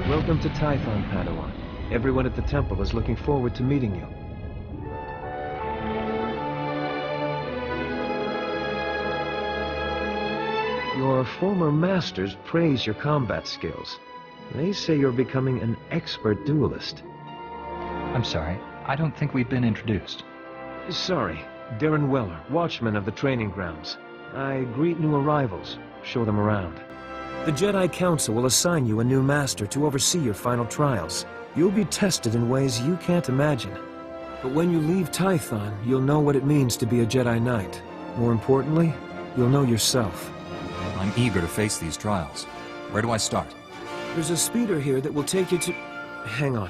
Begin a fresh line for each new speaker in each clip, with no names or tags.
Welcome to Tython, Padawan. Everyone at the temple is looking forward to meeting you. Your former masters praise your combat skills. They say you're becoming an expert duelist.
I'm sorry, I don't think we've been introduced.
Sorry, Darren Weller, watchman of the training grounds. I greet new arrivals, show them around. The Jedi Council will assign you a new master to oversee your final trials. You'll be tested in ways you can't imagine. But when you leave Tython, you'll know what it means to be a Jedi Knight. More importantly, you'll know yourself.
I'm eager to face these trials. Where do I start?
There's a speeder here that will take you to... Hang on.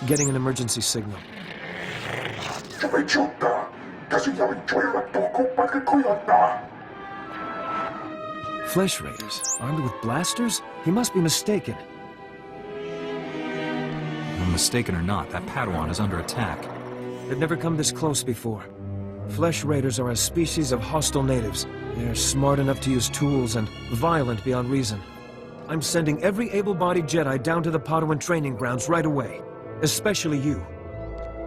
Getting an emergency signal. Flesh Raiders, armed with blasters? He must be mistaken.
Well, mistaken or not, that Padawan is under attack.
They've never come this close before. Flesh Raiders are a species of hostile natives. They're smart enough to use tools and violent beyond reason. I'm sending every able-bodied Jedi down to the Padawan training grounds right away. Especially you.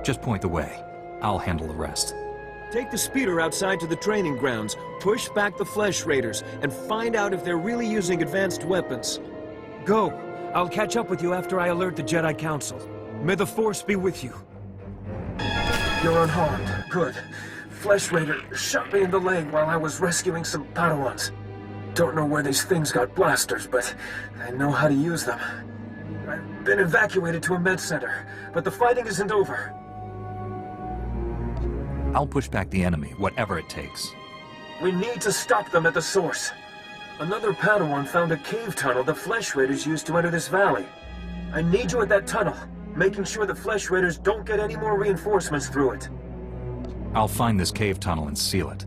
Just point the way. I'll handle the rest.
Take the speeder outside to the training grounds, push back the Flesh Raiders, and find out if they're really using advanced weapons. Go. I'll catch up with you after I alert the Jedi Council. May the Force be with you. You're unharmed. Good. Flesh Raider shot me in the leg while I was rescuing some Padawans. Don't know where these things got blasters, but I know how to use them. I've been evacuated to a med center, but the fighting isn't over.
I'll push back the enemy, whatever it takes.
We need to stop them at the source. Another Padawan found a cave tunnel the Flesh Raiders used to enter this valley. I need you at that tunnel, making sure the Flesh Raiders don't get any more reinforcements through it.
I'll find this cave tunnel and seal it.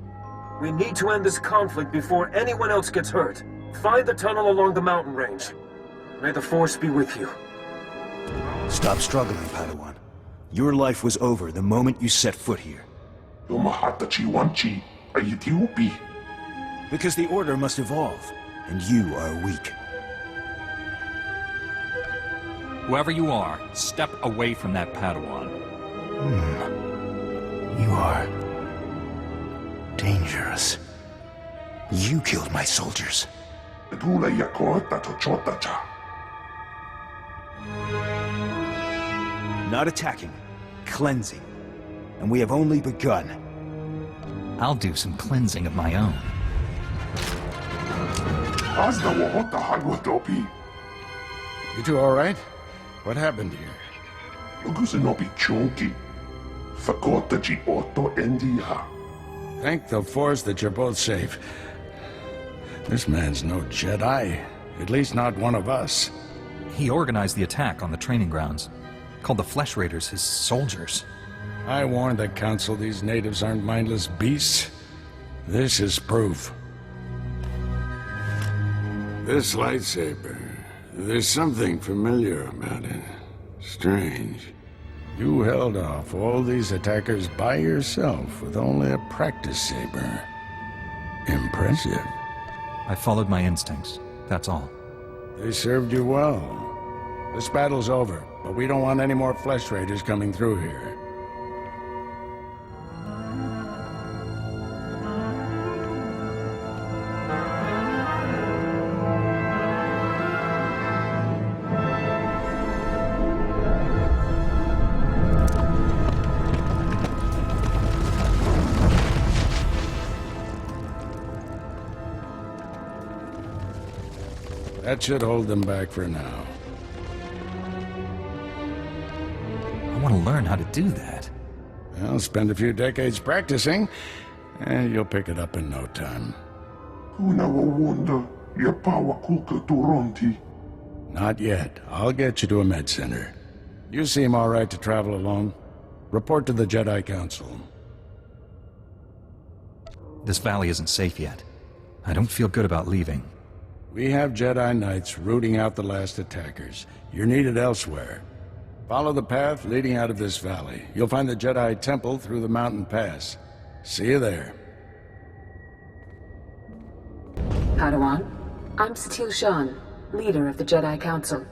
We need to end this conflict before anyone else gets hurt. Find the tunnel along the mountain range. May the Force be with you.
Stop struggling, Padawan. Your life was over the moment you set foot here. Because the Order must evolve, and you are weak.
Whoever you are, step away from that Padawan.
You are... dangerous. You killed my soldiers. Not attacking, cleansing. And we have only begun.
I'll do some cleansing of my own.
You two all right? What happened here? Thank the Force that you're both safe. This man's no Jedi. At least not one of us.
He organized the attack on the training grounds. Called the Flesh Raiders his soldiers.
I warned the Council these natives aren't mindless beasts. This is proof. This lightsaber, there's something familiar about it. Strange. You held off all these attackers by yourself with only a practice saber. Impressive.
I followed my instincts, that's all.
They served you well. This battle's over, but we don't want any more Flesh Raiders coming through here. That should hold them back for now.
I want to learn how to do that.
Well, spend a few decades practicing, and you'll pick it up in no time. Not yet. I'll get you to a med center. You seem all right to travel alone. Report to the Jedi Council.
This valley isn't safe yet. I don't feel good about leaving.
We have Jedi Knights rooting out the last attackers. You're needed elsewhere. Follow the path leading out of this valley. You'll find the Jedi Temple through the mountain pass. See you there.
Padawan, I'm Satil Shan, leader of the Jedi Council.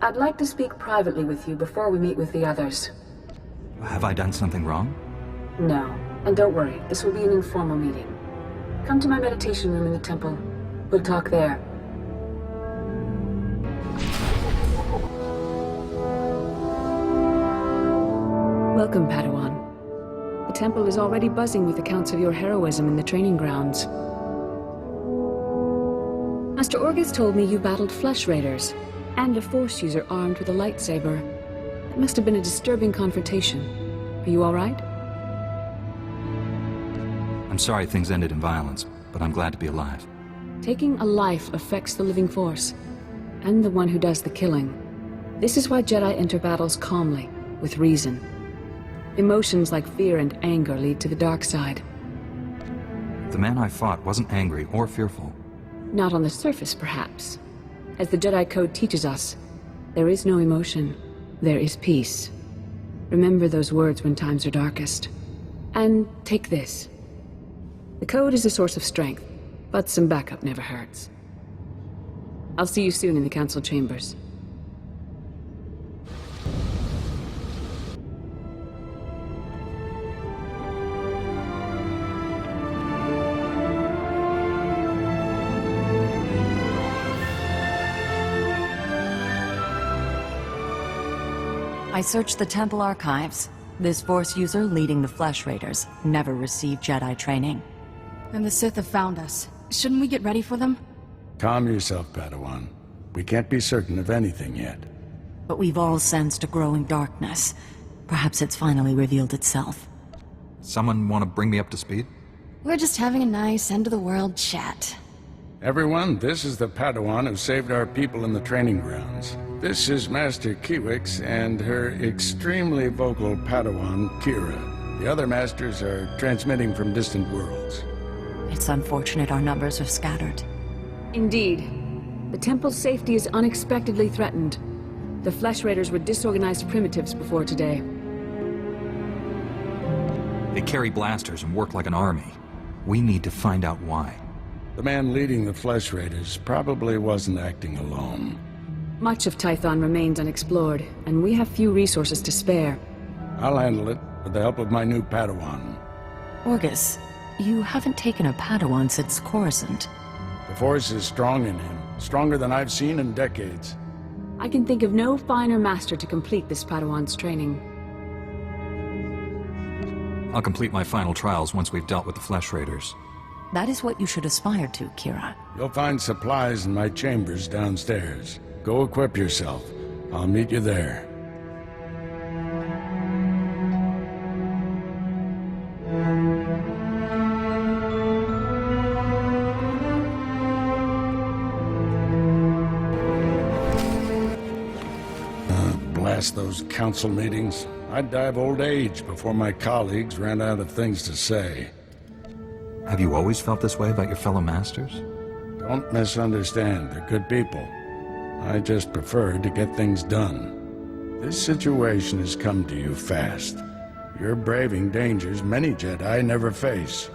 I'd like to speak privately with you before we meet with the others.
Have I done something wrong?
No. And don't worry, this will be an informal meeting. Come to my meditation room in the temple. We'll talk there. Welcome, Padawan. The temple is already buzzing with accounts of your heroism in the training grounds. Master Orgus told me you battled flesh raiders, and a Force user armed with a lightsaber. It must have been a disturbing confrontation. Are you all right?
I'm sorry things ended in violence, but I'm glad to be alive.
Taking a life affects the living Force, and the one who does the killing. This is why Jedi enter battles calmly, with reason. Emotions like fear and anger lead to the dark side.
The man I fought wasn't angry or fearful.
Not on the surface, perhaps. As the Jedi Code teaches us, there is no emotion, there is peace. Remember those words when times are darkest. And take this. The Code is a source of strength, but some backup never hurts. I'll see you soon in the Council Chambers.
I searched the temple archives. This Force user leading the Flesh Raiders never received Jedi training.
Then the Sith have found us. Shouldn't we get ready for them?
Calm yourself, Padawan. We can't be certain of anything yet.
But we've all sensed a growing darkness. Perhaps it's finally revealed itself.
Someone want to bring me up to speed?
We're just having a nice end-of-the-world chat.
Everyone, this is the Padawan who saved our people in the training grounds. This is Master Kiwix and her extremely vocal Padawan, Kira. The other masters are transmitting from distant worlds.
It's unfortunate our numbers are scattered.
Indeed. The temple's safety is unexpectedly threatened. The Flesh Raiders were disorganized primitives before today.
They carry blasters and work like an army. We need to find out why.
The man leading the Flesh Raiders probably wasn't acting alone.
Much of Tython remains unexplored, and we have few resources to spare.
I'll handle it with the help of my new Padawan.
Orgus, you haven't taken a Padawan since Coruscant.
The Force is strong in him, stronger than I've seen in decades.
I can think of no finer master to complete this Padawan's training.
I'll complete my final trials once we've dealt with the Flesh Raiders.
That is what you should aspire to, Kira.
You'll find supplies in my chambers downstairs. Go equip yourself. I'll meet you there. Blast those council meetings. I'd die of old age before my colleagues ran out of things to say.
Have you always felt this way about your fellow masters?
Don't misunderstand. They're good people. I just prefer to get things done. This situation has come to you fast. You're braving dangers many Jedi never face.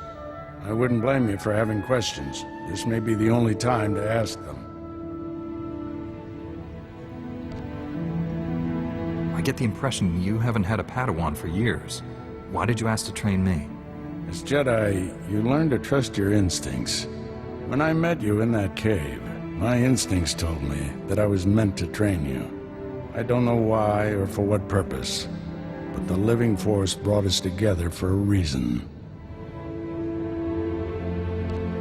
I wouldn't blame you for having questions. This may be the only time to ask them.
I get the impression you haven't had a Padawan for years. Why did you ask to train me?
As Jedi, you learn to trust your instincts. When I met you in that cave, my instincts told me that I was meant to train you. I don't know why or for what purpose, but the living Force brought us together for a reason.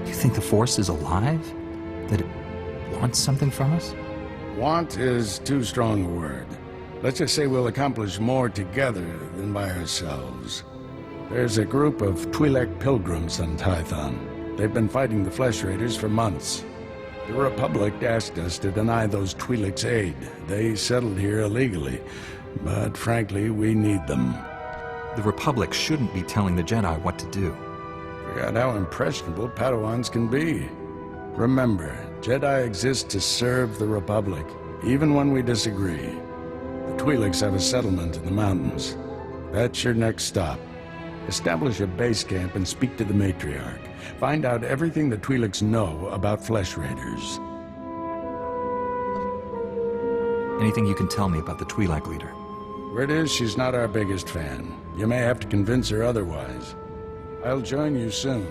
You think the Force is alive? That it wants something from us?
Want is too strong a word. Let's just say we'll accomplish more together than by ourselves. There's a group of Twi'lek pilgrims on Tython. They've been fighting the Flesh Raiders for months. The Republic asked us to deny those Twi'lek's aid. They settled here illegally, but frankly, we need them.
The Republic shouldn't be telling the Jedi what to do.
Forgot how impressionable Padawans can be. Remember, Jedi exist to serve the Republic, even when we disagree. The Twi'leks have a settlement in the mountains. That's your next stop. Establish a base camp and speak to the matriarch. Find out everything the Twi'leks know about Flesh Raiders.
Anything you can tell me about the Twi'lek leader?
Word is she's not our biggest fan. You may have to convince her otherwise. I'll join you soon.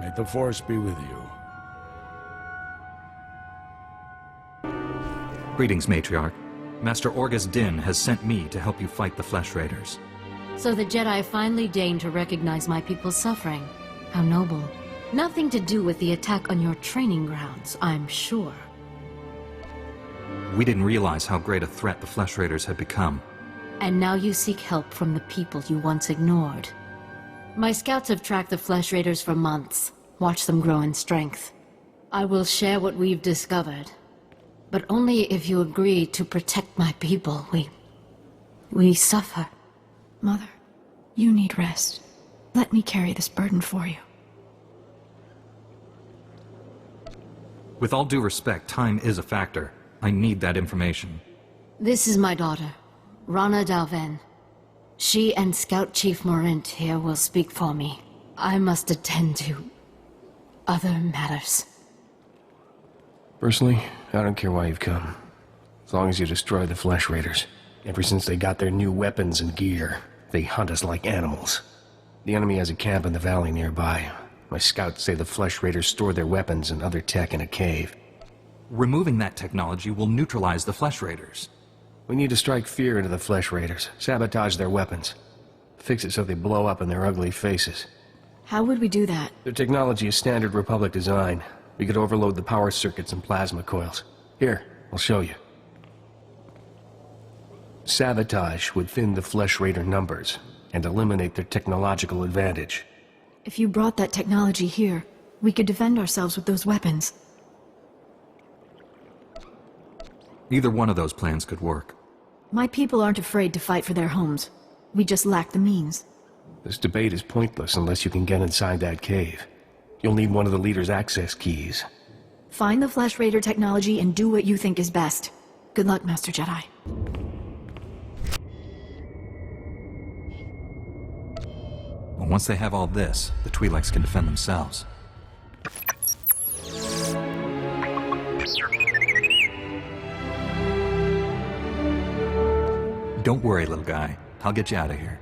May the Force be with you.
Greetings, Matriarch. Master Orgus Din has sent me to help you fight the Flesh Raiders.
So the Jedi finally deigned to recognize my people's suffering. How noble. Nothing to do with the attack on your training grounds, I'm sure.
We didn't realize how great a threat the Flesh Raiders had become.
And now you seek help from the people you once ignored. My scouts have tracked the Flesh Raiders for months, watched them grow in strength. I will share what we've discovered. But only if you agree to protect my people. We suffer.
Mother, you need rest. Let me carry this burden for you.
With all due respect, time is a factor. I need that information.
This is my daughter, Rana Dalven. She and Scout Chief Morint here will speak for me. I must attend to other matters.
Personally, I don't care why you've come. As long as you destroy the Flesh Raiders. Ever since they got their new weapons and gear, they hunt us like animals. The enemy has a camp in the valley nearby. My scouts say the Flesh Raiders store their weapons and other tech in a cave.
Removing that technology will neutralize the Flesh Raiders.
We need to strike fear into the Flesh Raiders, sabotage their weapons. Fix it so they blow up in their ugly faces.
How would we do that?
Their technology is standard Republic design. We could overload the power circuits and plasma coils. Here, I'll show you. Sabotage would thin the Flesh Raider numbers and eliminate their technological advantage.
If you brought that technology here, we could defend ourselves with those weapons.
Either one of those plans could work.
My people aren't afraid to fight for their homes. We just lack the means.
This debate is pointless unless you can get inside that cave. You'll need one of the leader's access keys.
Find the Flesh Raider technology and do what you think is best. Good luck, Master Jedi.
Well, once they have all this, the Twi'leks can defend themselves. Don't worry, little guy. I'll get you out of here.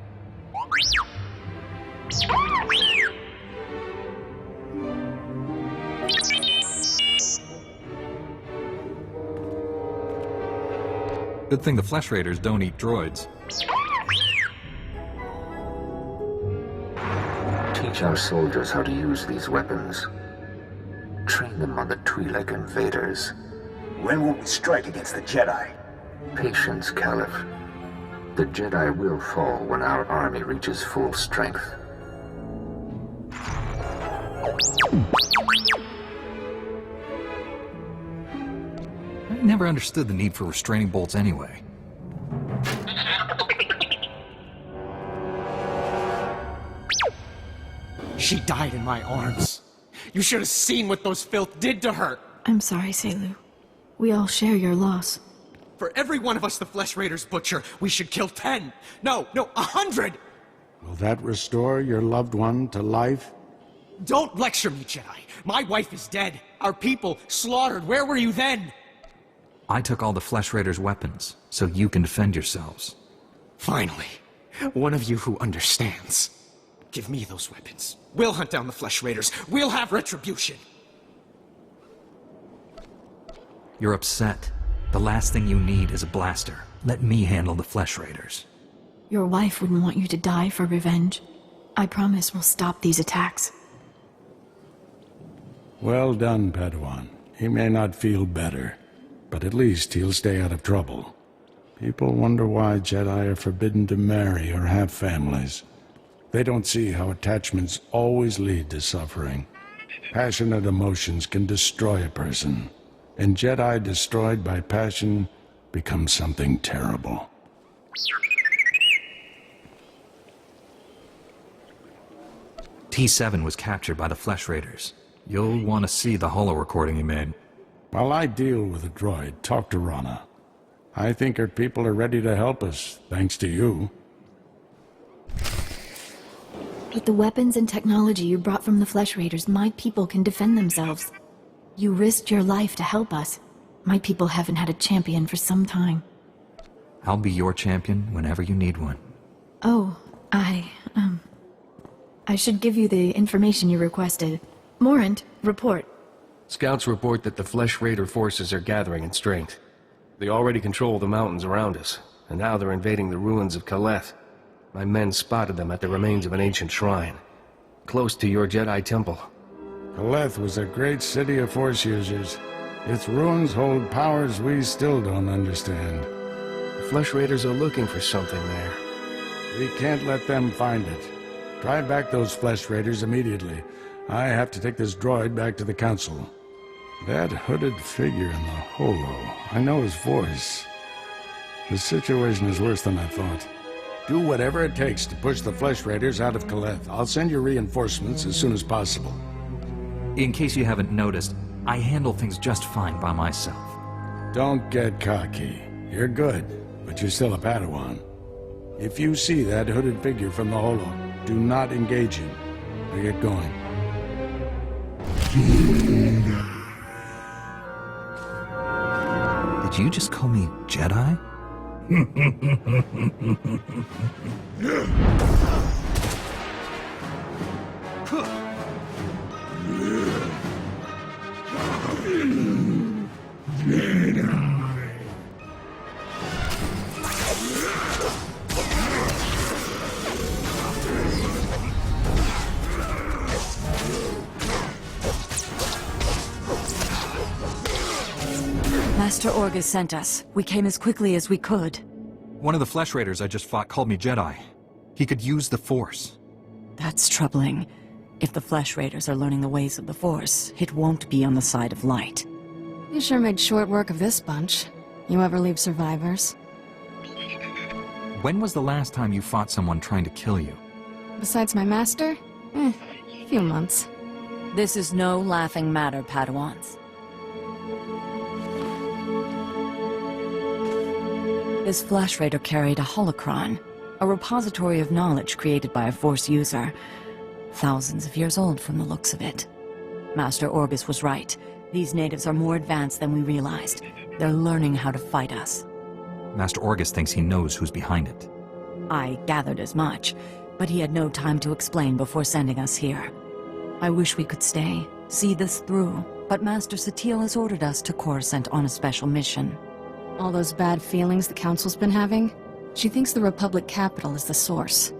Good thing the Flesh Raiders don't eat droids.
Teach our soldiers how to use these weapons. Train them on the Twi'lek invaders.
When will we strike against the Jedi?
Patience, Caliph. The Jedi will fall when our army reaches full strength.
I never understood the need for restraining bolts anyway.
She died in my arms. You should have seen what those filth did to her.
I'm sorry, Selu. We all share your loss.
For every one of us the Flesh Raiders butcher, we should kill 10. No, 100!
Will that restore your loved one to life?
Don't lecture me, Jedi. My wife is dead. Our people slaughtered. Where were you then?
I took all the Flesh Raiders' weapons, so you can defend yourselves.
Finally, one of you who understands. Give me those weapons. We'll hunt down the Flesh Raiders. We'll have retribution.
You're upset. The last thing you need is a blaster. Let me handle the Flesh Raiders.
Your wife wouldn't want you to die for revenge. I promise we'll stop these attacks.
Well done, Padawan. He may not feel better, but at least he'll stay out of trouble. People wonder why Jedi are forbidden to marry or have families. They don't see how attachments always lead to suffering. Passionate emotions can destroy a person, and Jedi destroyed by passion become something terrible.
T7 was captured by the Flesh Raiders. You'll want to see the holo recording he made.
While I deal with the droid, talk to Rana. I think her people are ready to help us, thanks to you.
With the weapons and technology you brought from the Flesh Raiders, my people can defend themselves. You risked your life to help us. My people haven't had a champion for some time.
I'll be your champion whenever you need one.
Oh, I should give you the information you requested. Morant, report.
Scouts report that the Flesh Raider forces are gathering in strength. They already control the mountains around us, and now they're invading the ruins of Kaleth. My men spotted them at the remains of an ancient shrine, close to your Jedi temple.
Kaleth was a great city of Force users. Its ruins hold powers we still don't understand.
The Flesh Raiders are looking for something there.
We can't let them find it. Drive back those Flesh Raiders immediately. I have to take this droid back to the Council. That hooded figure in the holo, I know his voice. The situation is worse than I thought. Do whatever it takes to push the Flesh Raiders out of Kaleth. I'll send you reinforcements as soon as possible.
In case you haven't noticed, I handle things just fine by myself.
Don't get cocky. You're good, but you're still a Padawan. If you see that hooded figure from the holo, do not engage him. Now get going.
Did you just call me Jedi?
Master Orgus sent us. We came as quickly as we could.
One of the Flesh Raiders I just fought called me Jedi. He could use the Force.
That's troubling. If the Flesh Raiders are learning the ways of the Force, it won't be on the side of light.
You sure made short work of this bunch. You ever leave survivors?
When was the last time you fought someone trying to kill you?
Besides my master? A few months.
This is no laughing matter, Padawans. This Flesh Raider carried a holocron, a repository of knowledge created by a Force user. Thousands of years old from the looks of it. Master Orgus was right. These natives are more advanced than we realized. They're learning how to fight us.
Master Orgus thinks he knows who's behind it.
I gathered as much, but he had no time to explain before sending us here. I wish we could stay, see this through, but Master SWTOR has ordered us to Coruscant on a special mission.
All those bad feelings the Council's been having? She thinks the Republic capital is the source.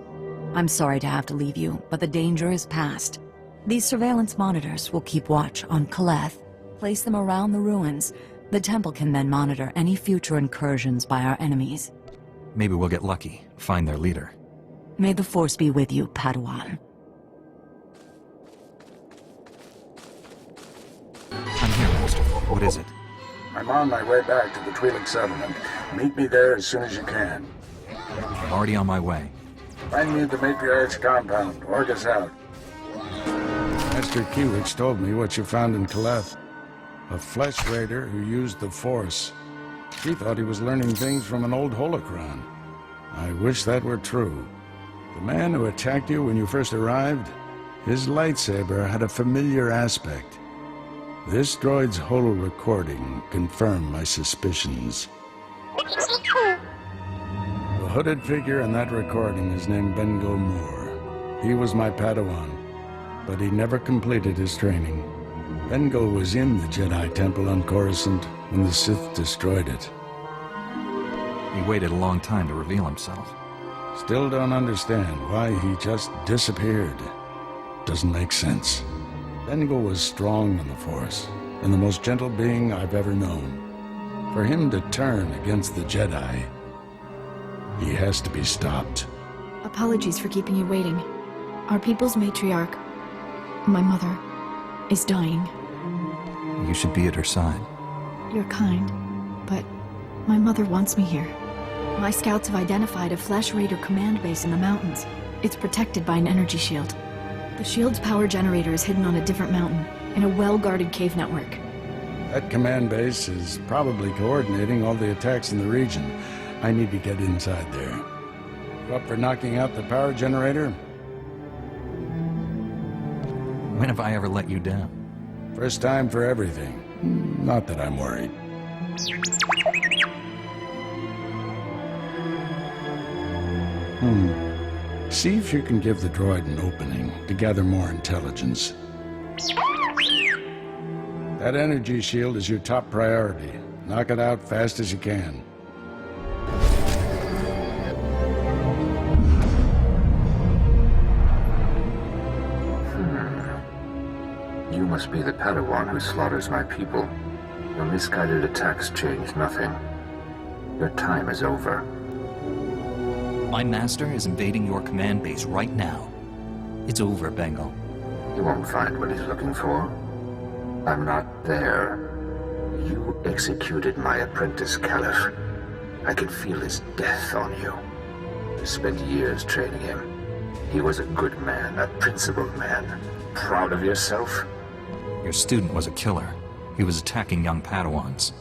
I'm sorry to have to leave you, but the danger is past. These surveillance monitors will keep watch on Kaleth, place them around the ruins. The temple can then monitor any future incursions by our enemies.
Maybe we'll get lucky, find their leader.
May the Force be with you, Padawan.
I'm here, Master. What is it?
I'm on my way back to the Twi'lek settlement. Meet me there as soon as you can.
I'm already on my way.
Find me at the Matriarch's compound. Orgus out. Master Kiwich told me what you found in Kaleth. A Flesh Raider who used the Force. He thought he was learning things from an old holocron. I wish that were true. The man who attacked you when you first arrived, his lightsaber had a familiar aspect. This droid's holo recording confirmed my suspicions. The hooded figure in that recording is named Bengal Moore. He was my Padawan, but he never completed his training. Bengal was in the Jedi Temple on Coruscant when the Sith destroyed it.
He waited a long time to reveal himself.
Still don't understand why he just disappeared. Doesn't make sense. Bengal was strong in the Force, and the most gentle being I've ever known. For him to turn against the Jedi, he has to be stopped.
Apologies for keeping you waiting. Our people's matriarch, my mother, is dying.
You should be at her side.
You're kind, but my mother wants me here. My scouts have identified a Flesh Raider command base in the mountains. It's protected by an energy shield. The shield's power generator is hidden on a different mountain, in a well-guarded cave network.
That command base is probably coordinating all the attacks in the region. I need to get inside there. You up for knocking out the power generator?
When have I ever let you down?
First time for everything. Not that I'm worried. See if you can give the droid an opening to gather more intelligence. That energy shield is your top priority. Knock it out fast as you can.
You must be the Padawan who slaughters my people. Your misguided attacks change nothing. Your time is over.
My master is invading your command base right now. It's over, Bengal.
He won't find what he's looking for. I'm not there. You executed my apprentice, Caliph. I can feel his death on you. You spent years training him. He was a good man, a principled man. Proud of yourself?
Your student was a killer. He was attacking young Padawans.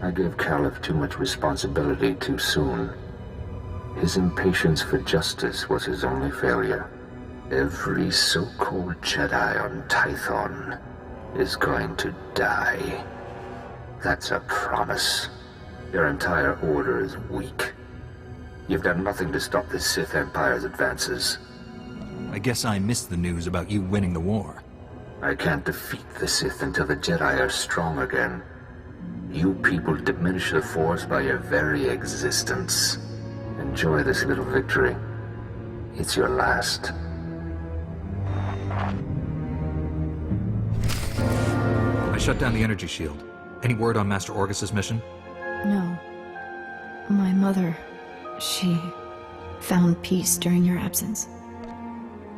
I gave Caliph too much responsibility too soon. His impatience for justice was his only failure. Every so-called Jedi on Tython is going to die. That's a promise. Your entire order is weak. You've done nothing to stop the Sith Empire's advances.
I guess I missed the news about you winning the war.
I can't defeat the Sith until the Jedi are strong again. You people diminish the Force by your very existence. Enjoy this little victory. It's your last.
I shut down the energy shield. Any word on Master Orgus's mission?
No. My mother, she found peace during your absence.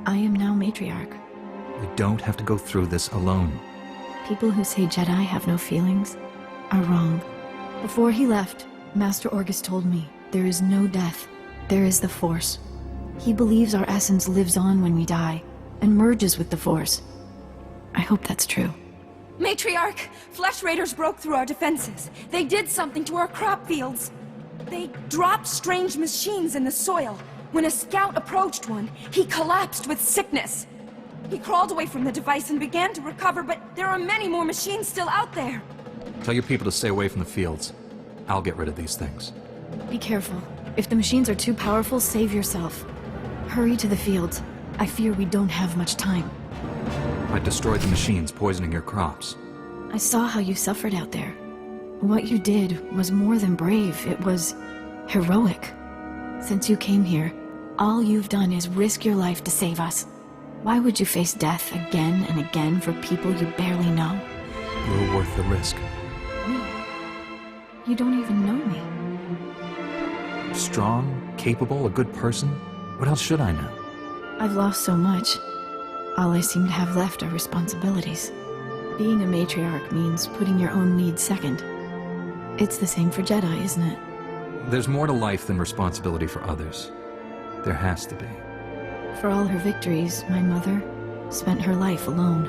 I am now matriarch.
We don't have to go through this alone.
People who say Jedi have no feelings are wrong. Before he left, Master Orgus told me there is no death. There is the Force. He believes our essence lives on when we die and merges with the Force. I hope that's true.
Matriarch, Flesh Raiders broke through our defenses. They did something to our crop fields. They dropped strange machines in the soil. When a scout approached one, he collapsed with sickness. He crawled away from the device and began to recover, but there are many more machines still out there.
Tell your people to stay away from the fields. I'll get rid of these things.
Be careful. If the machines are too powerful, save yourself. Hurry to the fields. I fear we don't have much time.
I destroyed the machines, poisoning your crops.
I saw how you suffered out there. What you did was more than brave. It was heroic. Since you came here, all you've done is risk your life to save us. Why would you face death again and again for people you barely know?
You're worth the risk.
Me? You don't even know me.
Strong, capable, a good person? What else should I know?
I've lost so much. All I seem to have left are responsibilities. Being a matriarch means putting your own needs second. It's the same for Jedi, isn't it?
There's more to life than responsibility for others. There has to be.
For all her victories, my mother spent her life alone.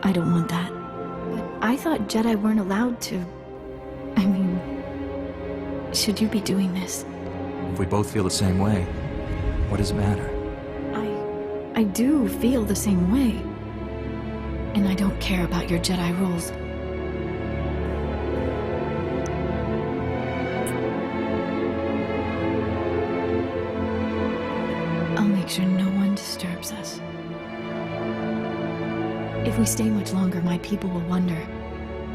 I don't want that. But I thought Jedi weren't allowed to... I mean... Should you be doing this?
If we both feel the same way, what does it matter?
I do feel the same way. And I don't care about your Jedi rules. I'll make sure no one disturbs us. If we stay much longer, my people will wonder.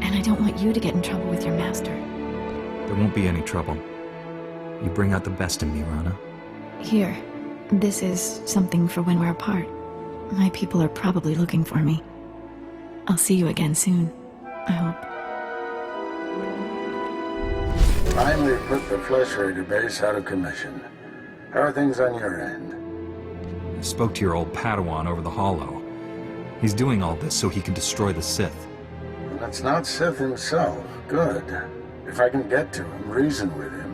And I don't want you to get in trouble with your master.
There won't be any trouble. You bring out the best in me, Rana.
Here. This is something for when we're apart. My people are probably looking for me. I'll see you again soon, I hope.
Finally put the Flesh Raider base out of commission. How are things on your end?
I spoke to your old Padawan over the Hollow. He's doing all this so he can destroy the Sith.
Well, it's not Sith himself. Good. If I can get to him, reason with him.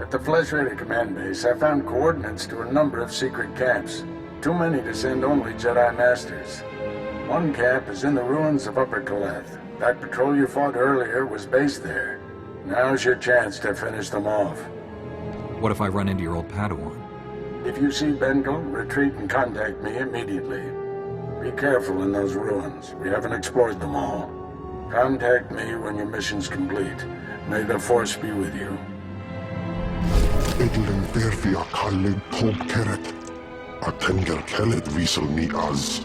At the Flesh Raider command base, I found coordinates to a number of secret camps. Too many to send only Jedi Masters. One camp is in the ruins of Upper Kaleth. That patrol you fought earlier was based there. Now's your chance to finish them off.
What if I run into your old Padawan?
If you see Bengal, retreat and contact me immediately. Be careful in those ruins. We haven't explored them all. Contact me when your mission's complete. May the Force be with you.
Edlen verfia kallig Tom Keret. Atenger Kellet wiesel me as.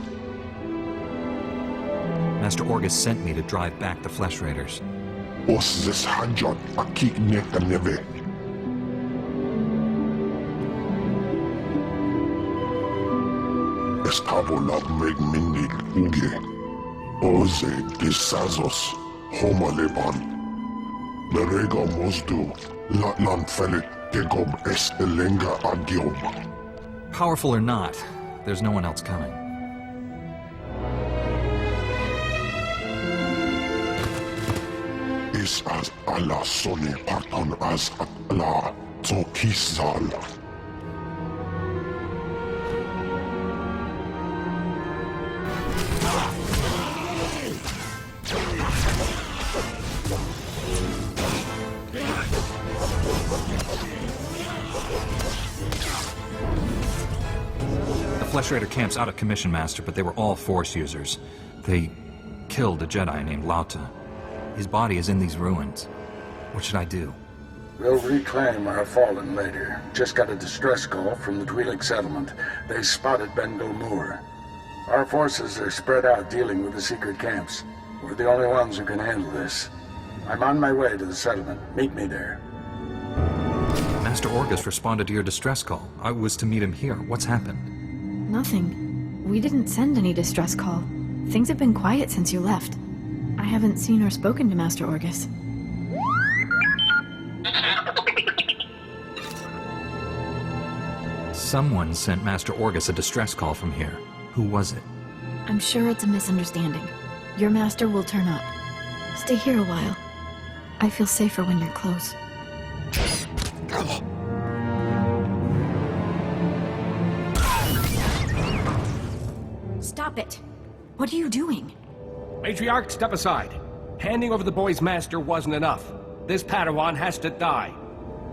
Master Orgus sent me to drive back the Flesh Raiders.
Os this hajat akik neka neve. Escavolab meg mindig uge. Oze disazos. Homa leban. Berega mosdu. Latlan felit gegob estelenga agiob.
Powerful or not, there's no one else coming.
Is as Allah sone parton as Allah Zokizal.
The Flesh Raider camp's out of commission, Master, but they were all Force users. They killed a Jedi named Lauta. His body is in these ruins. What should I do?
We'll reclaim our fallen later. Just got a distress call from the Twi'lek settlement. They spotted Bengal Moor. Our forces are spread out dealing with the secret camps. We're the only ones who can handle this. I'm on my way to the settlement. Meet me there.
Master Orgus responded to your distress call. I was to meet him here. What's happened?
Nothing. We didn't send any distress call. Things have been quiet since you left. I haven't seen or spoken to Master Orgus.
Someone sent Master Orgus a distress call from here. Who was it?
I'm sure it's a misunderstanding. Your master will turn up. Stay here a while. I feel safer when you're close. Stop it! What are you doing?
Matriarch, step aside. Handing over the boy's master wasn't enough. This Padawan has to die.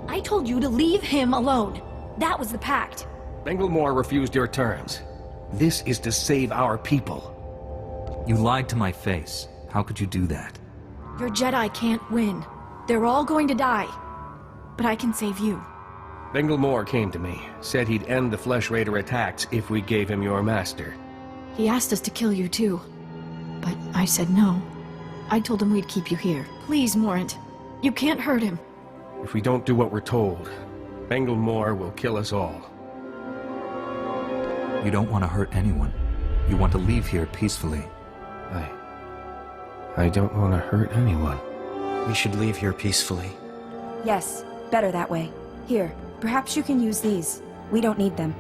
I told you to leave him alone. That was the pact.
Bengal Moor refused your terms. This is to save our people.
You lied to my face. How could you do that?
Your Jedi can't win. They're all going to die. But I can save you.
Bengal Moor came to me, said he'd end the Flesh Raider attacks if we gave him your master.
He asked us to kill you too. But I said no. I told him we'd keep you here. Please, Morant. You can't hurt him.
If we don't do what we're told, Bengal Moor will kill us all.
You don't want to hurt anyone. You want to leave here peacefully.
I don't want to hurt anyone.
We should leave here peacefully.
Yes, better that way. Here, perhaps you can use these. We don't need them.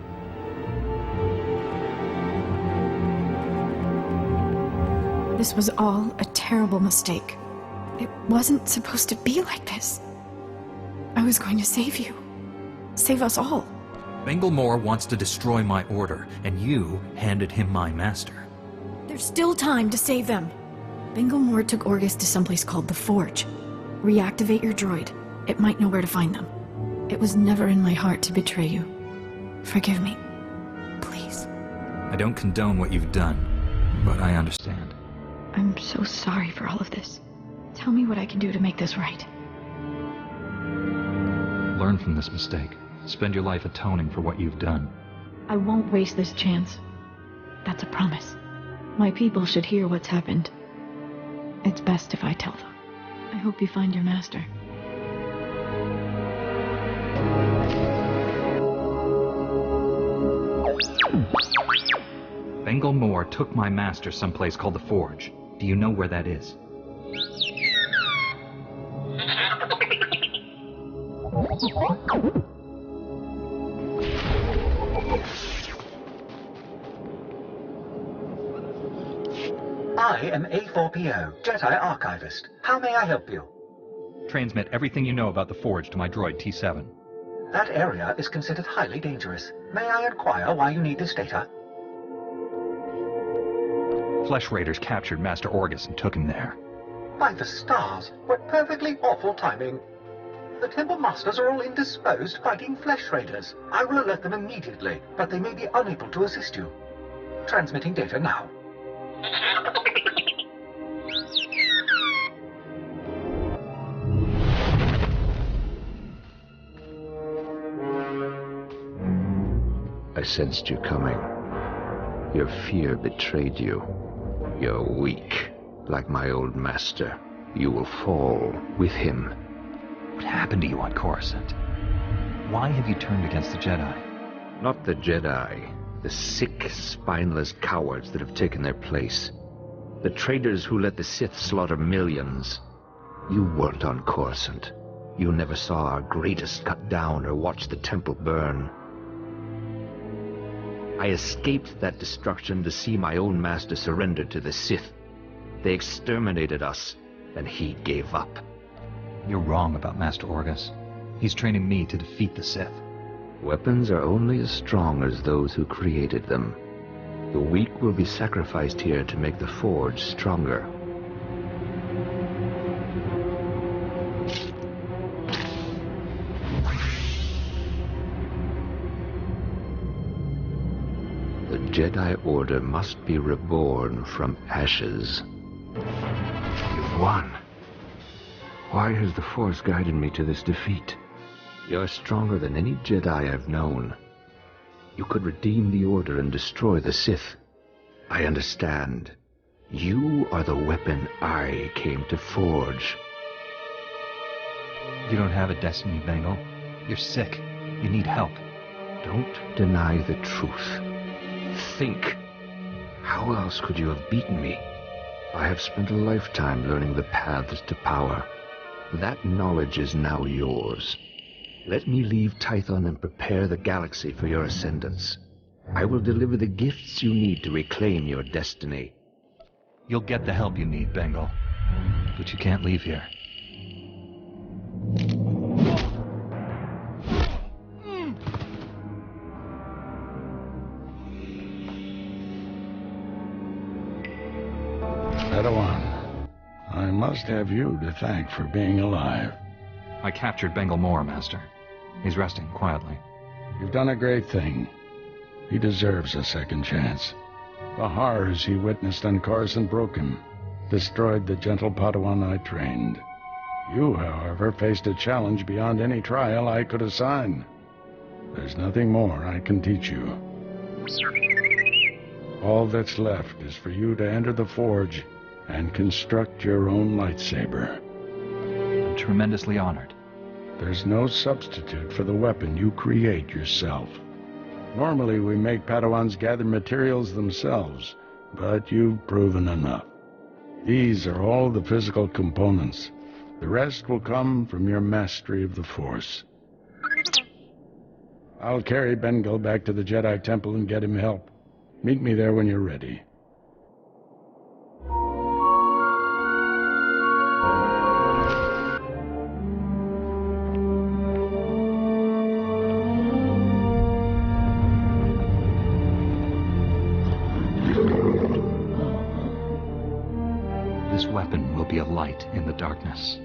This was all a terrible mistake. It wasn't supposed to be like this. I was going to save you. Save us all.
Bengal Moor wants to destroy my order, and you handed him my master.
There's still time to save them. Bengal Moor took Orgus to someplace called the Forge. Reactivate your droid. It might know where to find them. It was never in my heart to betray you. Forgive me. Please.
I don't condone what you've done, but I understand.
I'm so sorry for all of this. Tell me what I can do to make this right.
Learn from this mistake. Spend your life atoning for what you've done.
I won't waste this chance. That's a promise. My people should hear what's happened. It's best if I tell them. I hope you find your master.
Bengal Moor took my master someplace called the Forge. Do you know where that is?
I am A4PO, Jedi Archivist. How may I help you?
Transmit everything you know about the Forge to my droid T7.
That area is considered highly dangerous. May I inquire why you need this data?
Flesh Raiders captured Master Orgus and took him there.
By the stars, what perfectly awful timing. The Temple Masters are all indisposed fighting Flesh Raiders. I will alert them immediately, but they may be unable to assist you. Transmitting data now.
I sensed you coming. Your fear betrayed you. You're weak, like my old master. You will fall with him.
What happened to you on Coruscant? Why have you turned against the Jedi?
Not the Jedi. The sick, spineless cowards that have taken their place. The traitors who let the Sith slaughter millions. You weren't on Coruscant. You never saw our greatest cut down or watched the temple burn. I escaped that destruction to see my own master surrender to the Sith. They exterminated us, and he gave up.
You're wrong about Master Orgus. He's training me to defeat the Sith.
Weapons are only as strong as those who created them. The weak will be sacrificed here to make the Forge stronger. The Jedi Order must be reborn from ashes. You've won. Why has the Force guided me to this defeat? You're stronger than any Jedi I've known. You could redeem the Order and destroy the Sith. I understand. You are the weapon I came to forge.
You don't have a destiny, Bengal. You're sick. You need help.
Don't deny the truth. Think. How else could you have beaten me? I have spent a lifetime learning the paths to power. That knowledge is now yours. Let me leave Tython and prepare the galaxy for your ascendance. I will deliver the gifts you need to reclaim your destiny.
You'll get the help you need, Bengal. But you can't leave here.
Padawan, I must have you to thank for being alive.
I captured Bengal Moore, Master. He's resting quietly.
You've done a great thing. He deserves a second chance. The horrors he witnessed on Coruscant broke him, destroyed the gentle Padawan I trained. You, however, faced a challenge beyond any trial I could assign. There's nothing more I can teach you. All that's left is for you to enter the Forge and construct your own lightsaber.
I'm tremendously honored.
There's no substitute for the weapon you create yourself. Normally we make Padawans gather materials themselves, but you've proven enough. These are all the physical components. The rest will come from your mastery of the Force. I'll carry Bengal back to the Jedi Temple and get him help. Meet me there when you're ready.
This weapon will be a light in the darkness.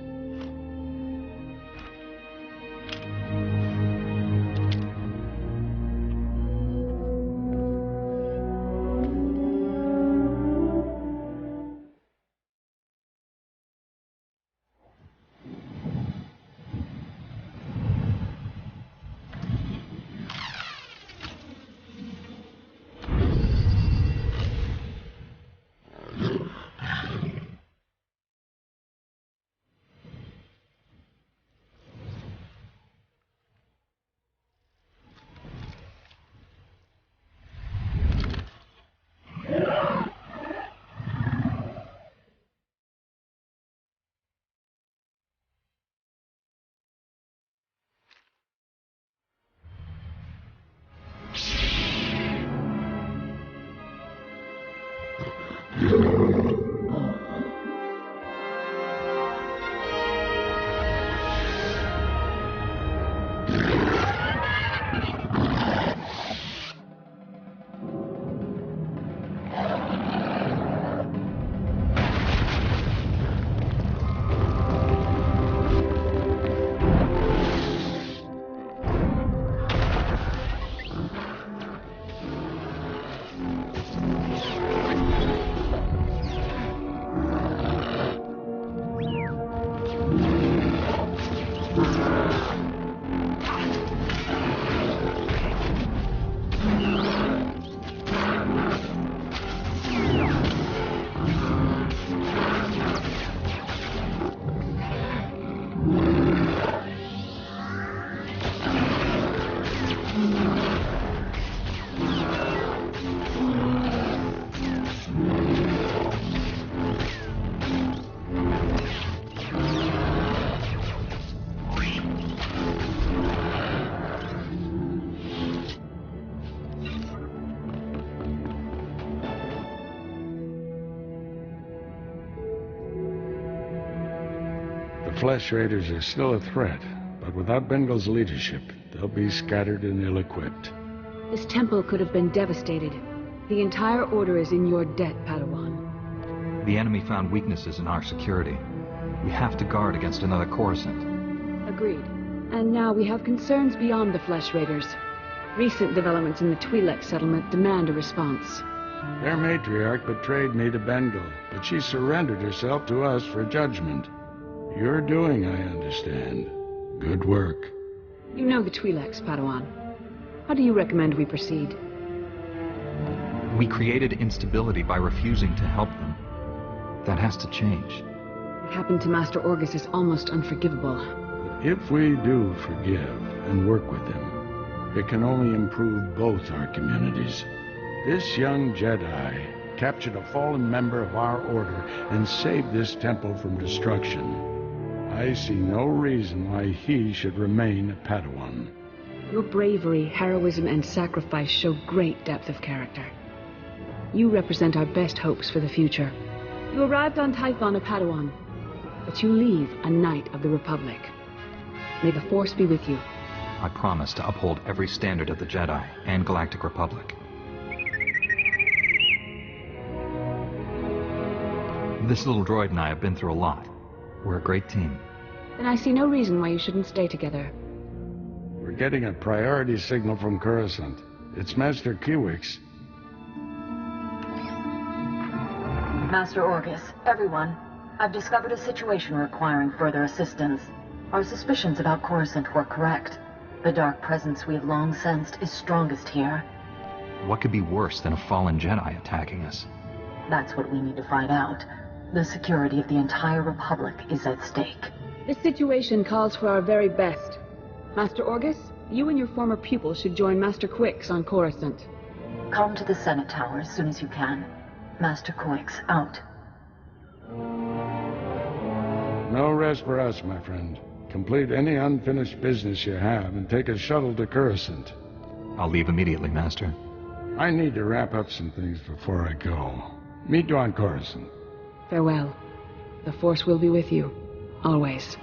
Flesh Raiders are still a threat, but without Bengal's leadership, they'll be scattered and ill-equipped.
This temple could have been devastated. The entire order is in your debt, Padawan.
The enemy found weaknesses in our security. We have to guard against another Coruscant.
Agreed. And now we have concerns beyond the Flesh Raiders. Recent developments in the Twi'lek settlement demand a response.
Their matriarch betrayed me to Bengal, but she surrendered herself to us for judgment. You're doing, I understand. Good work.
You know the Twi'leks, Padawan. How do you recommend we proceed?
We created instability by refusing to help them. That has to change.
What happened to Master Orgus is almost unforgivable.
But if we do forgive and work with them, it can only improve both our communities. This young Jedi captured a fallen member of our order and saved this temple from destruction. I see no reason why he should remain a Padawan.
Your bravery, heroism, and sacrifice show great depth of character. You represent our best hopes for the future. You arrived on Tython a Padawan, but you leave a Knight of the Republic. May the Force be with you.
I promise to uphold every standard of the Jedi and Galactic Republic. This little droid and I have been through a lot. We're a great team.
Then I see no reason why you shouldn't stay together.
We're getting a priority signal from Coruscant. It's Master Kiwix.
Master Orgus, everyone, I've discovered a situation requiring further assistance. Our suspicions about Coruscant were correct. The dark presence we have long sensed is strongest here.
What could be worse than a fallen Jedi attacking us?
That's what we need to find out. The security of the entire Republic is at stake.
This situation calls for our very best. Master Orgus, you and your former pupil should join Master Quix on Coruscant.
Come to the Senate Tower as soon as you can. Master Quix, out.
No rest for us, my friend. Complete any unfinished business you have and take a shuttle to Coruscant.
I'll leave immediately, Master.
I need to wrap up some things before I go. Meet you on Coruscant.
Farewell. The Force will be with you, always.